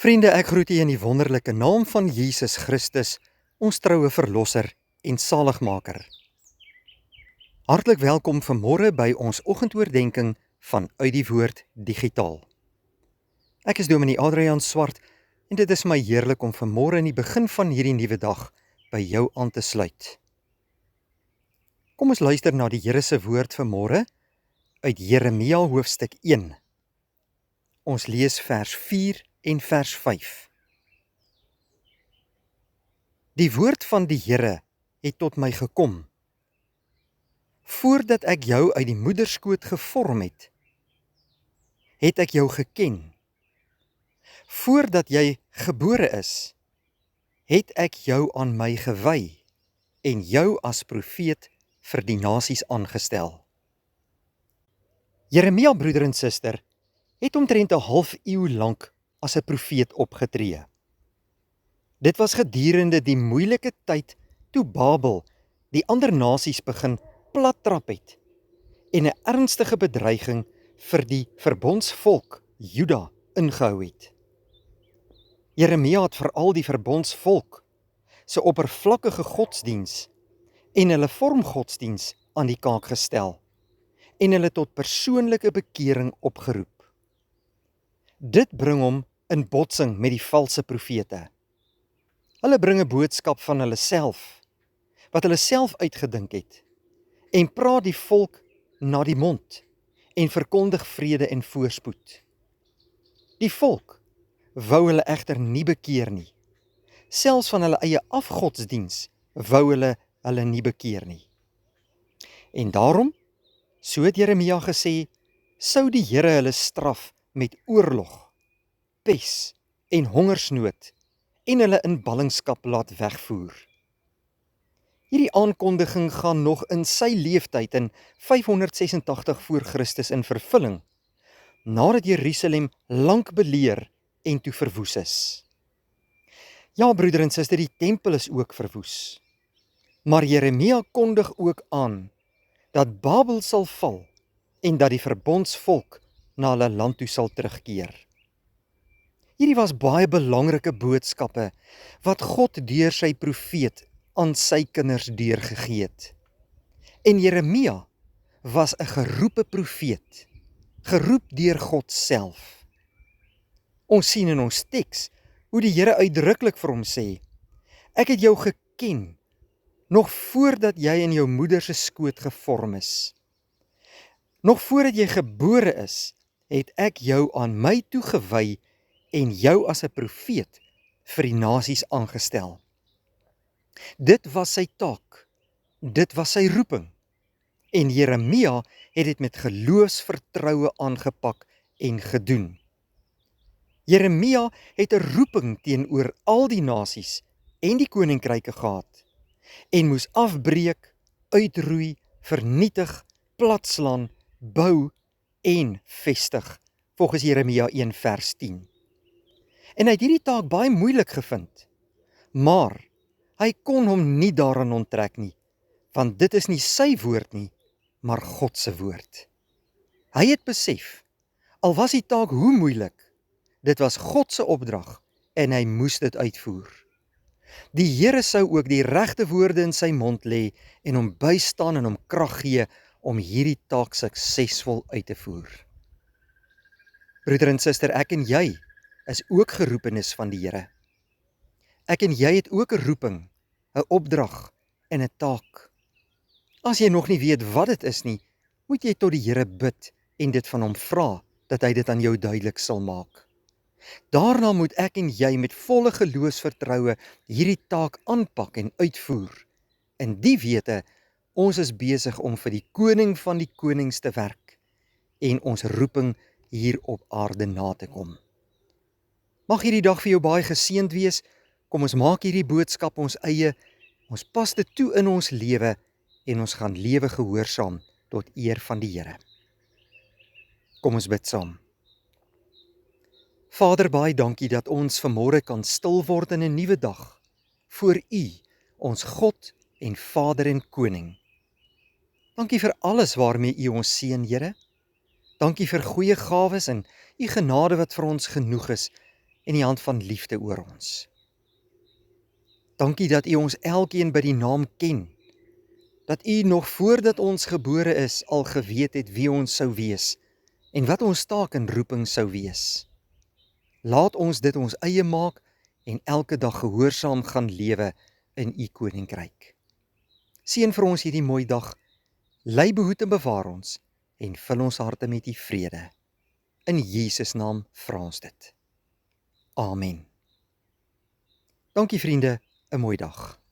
Vriende, ek groet u in die wonderlike naam van Jesus Christus, ons troue verlosser en saligmaker. Hartlik welkom vanmôre by ons oggendoordenkings van Uit die Woord Digitaal. Ek is Dominee Adrian Swart en dit is my heerlik om vanmôre in die begin van hierdie nuwe dag by jou aan te sluit. Kom ons luister na die Here se woord vanmôre uit Jeremia hoofstuk 1. Ons lees vers 4 en vers 5. Die woord van die Here het tot my gekom. Voordat ek jou uit die moederskoot gevorm het, het ek jou geken. Voordat jy gebore is, het ek jou aan my gewy en jou as profeet vir die nasies aangestel. Jeremia, broeder en suster, het omtrent 'n halfuur lank as 'n profeet opgetree. Dit was gedurende die moeilike tyd toe Babel die ander nasies begin plattrap het en 'n ernstige bedreiging vir die verbondsvolk Juda ingehou het. Jeremia het veral die verbondsvolk se oppervlakkige godsdiens en hulle vormgodsdiens aan die kaak gestel en hulle tot persoonlike bekering opgeroep. Dit bring hom in botsing met die valse profete. Hulle bring 'n boodskap van hulle self, wat hulle self uitgedink het, en praat die volk na die mond en verkondig vrede en voorspoed. Die volk wou hulle egter nie bekeer nie. Selfs van hulle eie afgodsdiens wou hulle nie bekeer nie. En daarom, so het Jeremia gesê, sou die Here hulle straf met oorlog, pes en hongersnood en hulle in ballingskap laat wegvoer. Hierdie aankondiging gaan nog in sy leeftyd in 586 voor Christus in vervulling, nadat Jerusalem lank beleer en toe verwoes is. Ja, broeder en suster, die tempel is ook verwoes. Maar Jeremia kondig ook aan dat Babel sal val en dat die verbondsvolk na hulle land toe sal terugkeer. Hierdie was baie belangrike boodskappe wat God deur sy profeet aan sy kinders deurgegee het. En Jeremia was 'n geroepe profeet, geroep deur God self. Ons sien in ons teks hoe die Here uitdruklik vir hom sê: "Ek het jou geken nog voordat jy in jou moeder se skoot gevorm is. Nog voordat jy gebore is, het ek jou aan my toegewy en jou as 'n profeet vir die nasies aangestel." Dit was sy taak, dit was sy roeping, en Jeremia het dit met geloofsvertroue aangepak en gedoen. Jeremia het 'n roeping teenoor al die nasies en die koninkryke gehad, en moes afbreek, uitroei, vernietig, platslaan, bou en vestig, volgens Jeremia 1 vers 10. En hy het hierdie taak baie moeilik gevind, maar hy kon hom nie daaraan onttrek nie, want dit is nie sy woord nie, maar God se woord. Hy het besef, al was die taak hoe moeilik, dit was God se opdrag en hy moes dit uitvoer. Die Here sou ook die regte woorde in sy mond lê en hom bystaan en hom krag gee om hierdie taak suksesvol uit te voer. Broeder en suster, ek en jy is ook geroepenis van die Here. Ek en jy het ook 'n roeping, 'n opdrag en 'n taak. As jy nog nie weet wat dit is nie, moet jy tot die Here bid en dit van hom vra, dat hy dit aan jou duidelik sal maak. Daarna moet ek en jy met volle geloofsvertroue hierdie taak aanpak en uitvoer. In die wete, ons is besig om vir die koning van die konings te werk en ons roeping hier op aarde na te kom. Mag hierdie dag vir jou baie geseënd wees. Kom ons maak hierdie boodskap ons eie, ons pas dit toe in ons lewe en ons gaan lewe gehoorsaam tot eer van die Here. Kom ons bid saam. Vader, baie dankie dat ons vanmôre kan stil word in 'n nuwe dag voor U, ons God en Vader en Koning. Dankie vir alles waarmee U ons seën, Here. Dankie vir goeie gawes en U genade wat vir ons genoeg is en die hand van liefde oor ons. Dankie dat U ons elkeen by die naam ken, dat U nog voordat ons gebore is al geweet het wie ons sou wees en wat ons taak en roeping sou wees. Laat ons dit ons eie maak en elke dag gehoorsaam gaan lewe in U koninkryk. Seën vir ons hierdie mooi dag, lei behoed en bewaar ons en vul ons harte met U vrede. In Jesus naam vra ons dit. Amen. Dankie vriende, 'n mooi dag.